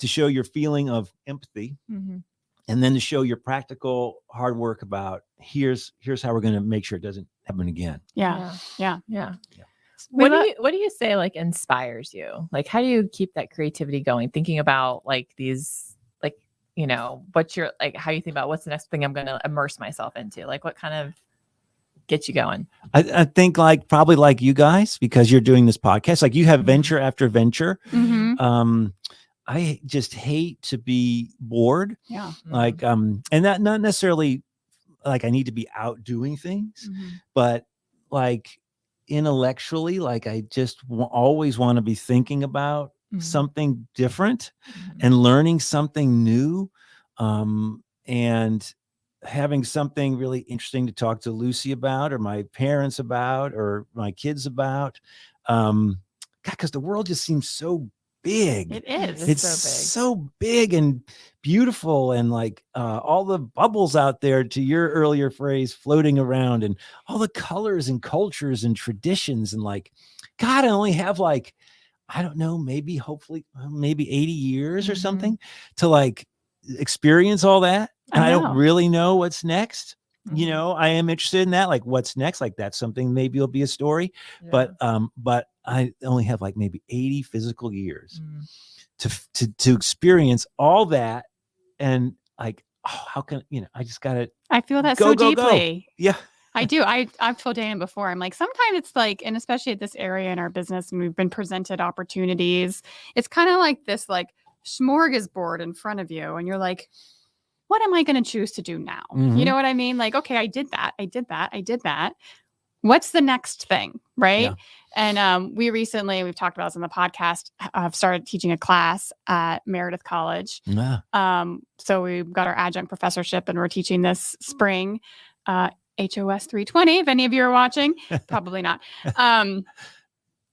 your feeling of empathy, and then to show your practical hard work about here's how we're going to make sure it doesn't happen again. Yeah. What do you say like inspires you? Like, how do you keep that creativity going? Thinking about like these, like, you know, what's your, like, how you think about what's the next thing I'm going to immerse myself into? Like, what kind of gets you going? I think like probably like you guys, because you're doing this podcast, like you have venture after venture. I just hate to be bored. Yeah. Like, and that not necessarily like I need to be out doing things, but like intellectually, like I just always want to be thinking about something different and learning something new, and having something really interesting to talk to Lucy about, or my parents about, or my kids about. God, because the world just seems so big. It is. It's so big and beautiful, and like all the bubbles out there, to your earlier phrase, floating around, and all the colors and cultures and traditions, and like, God, I only have like, I don't know, maybe 80 years or something to like experience all that. And I don't really know what's next. You know, I am interested in that. Like, what's next? Like, that's something maybe it'll be a story, but I only have like maybe 80 physical years to experience all that. And like, how can, you know, I just gotta, I feel that so deeply. Yeah. I do. I've told Dana before, I'm like, sometimes it's like, and especially at this area in our business, and we've been presented opportunities, it's kind of like this like smorgasbord in front of you. And you're like, what am I going to choose to do now? You know what I mean? Like, okay, I did that. What's the next thing? Right. Yeah. And we've talked about this on the podcast, I've started teaching a class at Meredith College. So we've got our adjunct professorship, and we're teaching this spring, HOS 320, if any of you are watching. Probably not.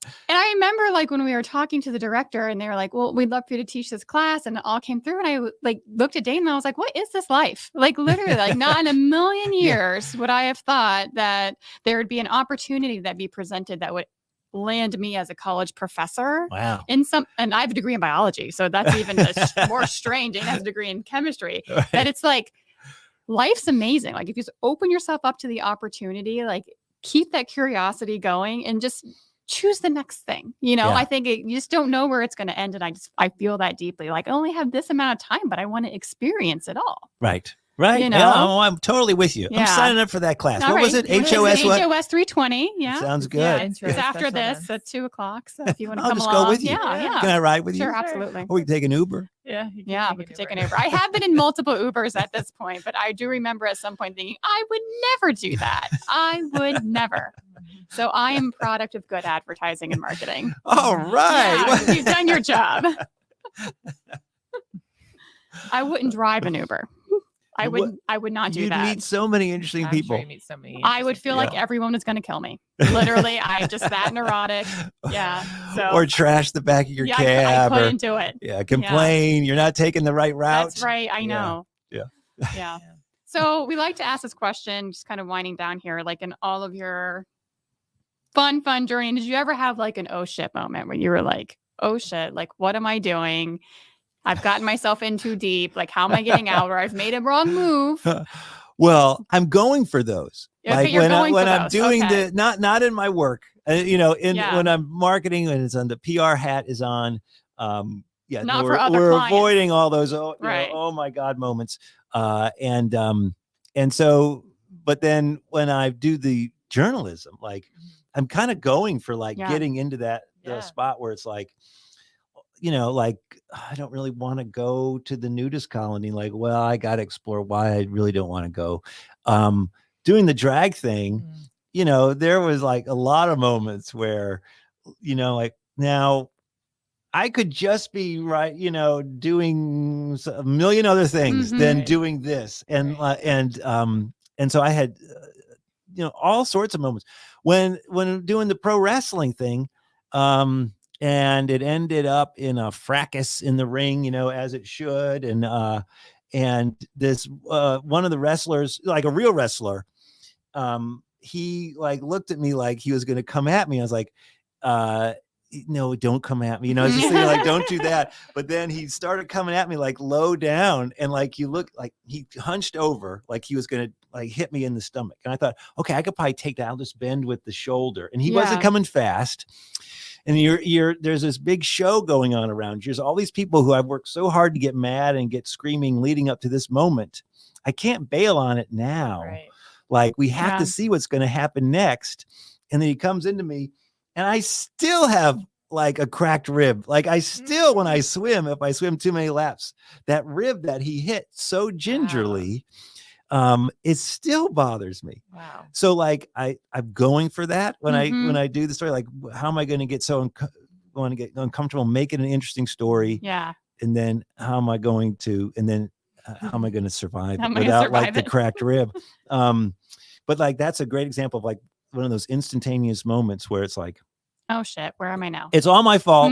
And I remember like when we were talking to the director and they were like, well, we'd love for you to teach this class. And it all came through. And I like looked at Dana and I was like, what is this life? Like literally, like not in a million years would I have thought that there would be an opportunity that be presented that would land me as a college professor. Wow. And I have a degree in biology. So that's even more strange. Dana has a degree in chemistry. Right. That it's like, life's amazing. Like if you just open yourself up to the opportunity, like keep that curiosity going and just choose the next thing. I think you just don't know where it's going to end. And I feel that deeply. Like I only have this amount of time, but I want to experience it all. Right. Right. Yeah, I'm totally with you. Yeah. I'm signing up for that class. All what was it? HOS what? HOS 320. Yeah. Sounds good. Yeah, It's after this at 2:00. So if you want to I'll come just along. go with you. Yeah. Can I ride with you? Sure, absolutely. Or we can take an Uber. Yeah. Yeah, we could take an Uber. I have been in multiple Ubers at this point, but I do remember at some point thinking, I would never do that. I would never. So I am a product of good advertising and marketing. All right. Yeah, you've done your job. I wouldn't drive an Uber. I would not do You'd that. meet so many interesting people. Sure you meet so many I would feel like everyone is going to kill me. Literally, I'm just that neurotic. Yeah. So or trash the back of your cab. I couldn't do it. Yeah. Complain. You're not taking the right route. That's right. I know. Yeah. Yeah. So we like to ask this question, just kind of winding down here, like in all of your fun journey. Did you ever have like an oh shit moment where you were like, oh shit, like what am I doing? I've gotten myself in too deep. Like, how am I getting out? Or I've made a wrong move. Well, I'm going for those. Okay, like you're when going for I'm those. doing Okay. not in my work, when I'm marketing and it's on the PR hat is on. Not for other we're clients. avoiding all those Right. oh my God moments. And so, but then when I do the journalism, like I'm kind of going for like getting into that spot where it's like, like I don't really want to go to the nudist colony. Like, well, I got to explore why I really don't want to go. Doing the drag thing, there was like a lot of moments where, like now I could just be doing a million other things than doing this. And so I had, all sorts of moments when doing the pro wrestling thing. And it ended up in a fracas in the ring, as it should. And this one of the wrestlers, like a real wrestler, he like looked at me like he was going to come at me. I was like, no, don't come at me. I was just thinking like, don't do that. But then he started coming at me like low down, and like you look like he hunched over like he was going to like hit me in the stomach. And I thought, okay, I could probably take that. I'll just bend with the shoulder. And he wasn't coming fast. And there's this big show going on around you. There's all these people who I've worked so hard to get mad and get screaming leading up to this moment. I can't bail on it now. Right. Like we have to see what's going to happen next. And then he comes into me and I still have like a cracked rib. Like I still, when I swim, if I swim too many laps, that rib that he hit so gingerly, it still bothers me. Wow. So like I'm going for that when I do the story, like how am I going to get want to get uncomfortable, make it an interesting story. Yeah. And then how am I going to survive it without like the cracked rib? But like, that's a great example of like one of those instantaneous moments where it's like, oh shit, where am I now? It's all my fault.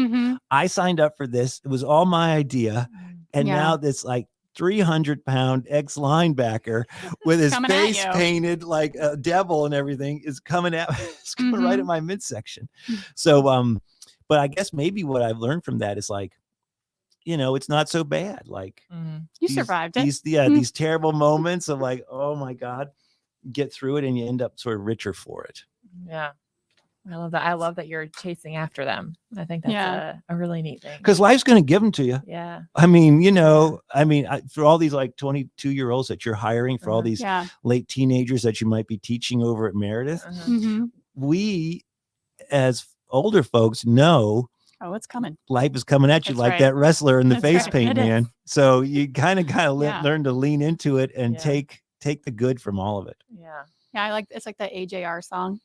I signed up for this. It was all my idea. And now this like 300-pound ex-linebacker with his face painted like a devil and everything is coming at me. It's coming right at my midsection. So, but I guess maybe what I've learned from that is like, it's not so bad. Like you survived it. These terrible moments of like, oh my God, get through it and you end up sort of richer for it. Yeah. I love that. I love that you're chasing after them. I think that's a really neat thing. Because life's going to give them to you. Yeah. I mean, for all these like 22-year-olds that you're hiring, for all these late teenagers that you might be teaching over at Meredith, we as older folks know it's coming. Life is coming at you like that wrestler in the face paint, man. So you kind of learn to lean into it and take the good from all of it. Yeah. Yeah. It's like that AJR song.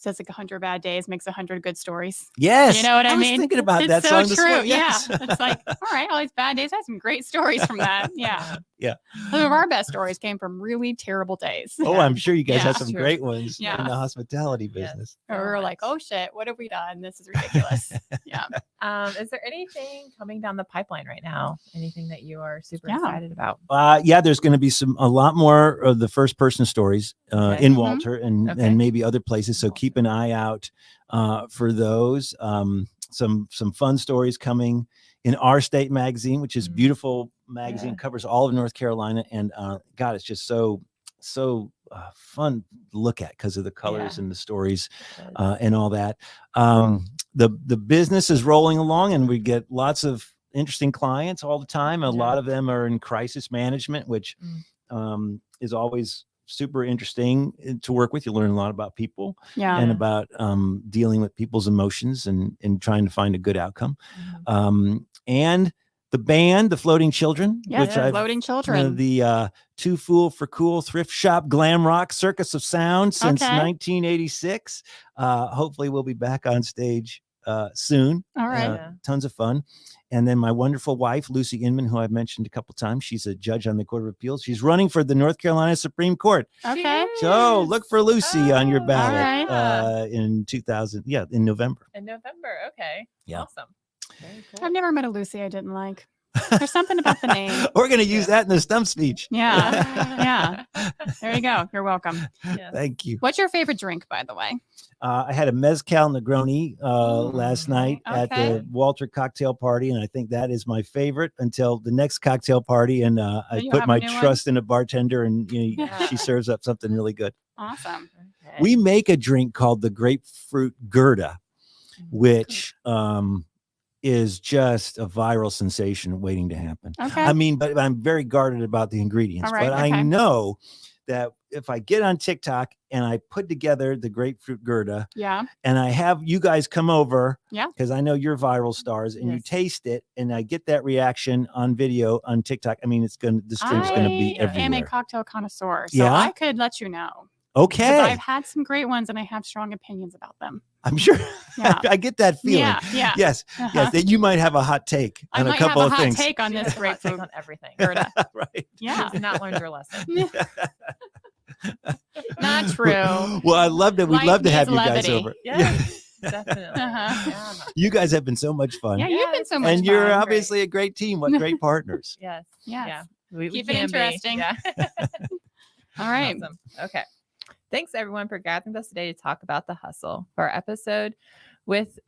says like 100 bad days makes 100 good stories. Yes. You know what I was mean? thinking about It's that so song this true. morning. Yes. Yeah. It's like, all right, all these bad days. I have some great stories from that. Yeah. Yeah. Some of our best stories came from really terrible days. Oh, I'm sure you guys Yeah. have some True. great ones Yeah. in the hospitality Yes. business. Or So we were much. like, oh shit, what have we done? This is ridiculous. Yeah. Is there anything coming down the pipeline right now? Anything that you are super Yeah. excited about? Yeah, there's going to be a lot more of the first person stories Okay. in Mhm. Walter and Okay. maybe other places. So keep an eye out for those. Some fun stories coming in Our State magazine, which is Mm. beautiful magazine, Yeah. covers all of North Carolina, and God, it's just so fun to look at because of the colors Yeah. and the stories It is. and all that. The business is rolling along, and we get lots of interesting clients all the time. A Yeah. lot of them are in crisis management, which is always super interesting to work with. You learn a lot about people Yeah. and about dealing with people's emotions and trying to find a good outcome. Mhm. And the band, the Floating Children, Yes, which I've Floating Children. the Too Fool for Cool thrift shop glam rock circus of sound since Okay. 1986. Hopefully we'll be back on stage soon. All right. Yeah. Tons of fun. And then my wonderful wife, Lucy Inman, who I've mentioned a couple times, she's a judge on the Court of Appeals. She's running for the North Carolina Supreme Court. Okay. So look for Lucy on your Oh, ballot yeah. in November. In November. Okay. Yeah. Awesome. Very cool. I've never met a Lucy I didn't like. There's something about the name. We're going to use Yeah. that in the stump speech. Yeah. Yeah. There you go. You're welcome. Yes. Thank you. What's your favorite drink, by the way? I had a mezcal Negroni last night at okay. the Walter cocktail party, and I think that is my favorite until the next cocktail party. And I you put have my a new one? trust in a bartender, and Yeah. she serves up something really good. Awesome. Okay. We make a drink called the grapefruit Gerda, which is just a viral sensation waiting to happen. Okay. I mean, but I'm very guarded about the ingredients. All right, But I okay. know that if I get on TikTok and I put together the grapefruit Gerda, Yeah. and I have you guys come over, Yeah. because I know you're viral stars, and you Yes. taste it, and I get that reaction on video on TikTok. I mean, the stream's going to be I am a everywhere. cocktail connoisseur, so Yeah? I could let you know. Because Okay, I've had some great ones and I have strong opinions about them. I'm sure. Yeah. I get that feeling. Yeah. Yeah. Yes, Uh-huh. yes, that you might have a hot take I on a might have couple a of hot things. take on She this has a hot take grapefruit on everything. Gerda. Right. Yeah. She's not learned her lesson. Not true. Well, I love that. We'd Life love to have needs you guys levity. over. Yeah. Definitely. Uh-huh. Yeah. You guys have been so much fun. Yeah, Yeah, you've been it's so been much And you're fun. obviously a great team. What great partners. Yes. Yes. Yeah. We Keep it can be. interesting. Yeah. All right. Awesome. Okay. Thanks everyone for gathering with us today to talk about the hustle. For our episode with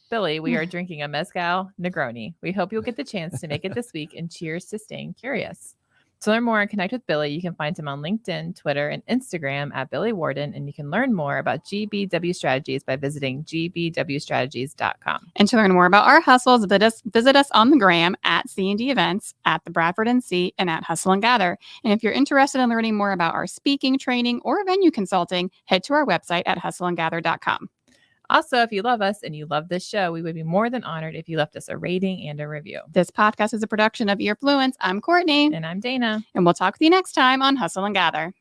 Billy, we are drinking a mezcal Negroni. We hope you'll get the chance to make it this week, and cheers to staying curious. To learn more and connect with Billy, you can find him on LinkedIn, Twitter, and Instagram at Billy Warden, and you can learn more about GBW Strategies by visiting gbwstrategies.com. And to learn more about our hustles, visit us on the gram at C&D Events, at the Bradford NC, and at Hustle and Gather. And if you're interested in learning more about our speaking, training, or venue consulting, head to our website at hustleandgather.com. Also, if you love us and you love this show, we would be more than honored if you left us a rating and a review. This podcast is a production of Earfluence. I'm Courtney. And I'm Dana. And we'll talk with you next time on Hustle and Gather.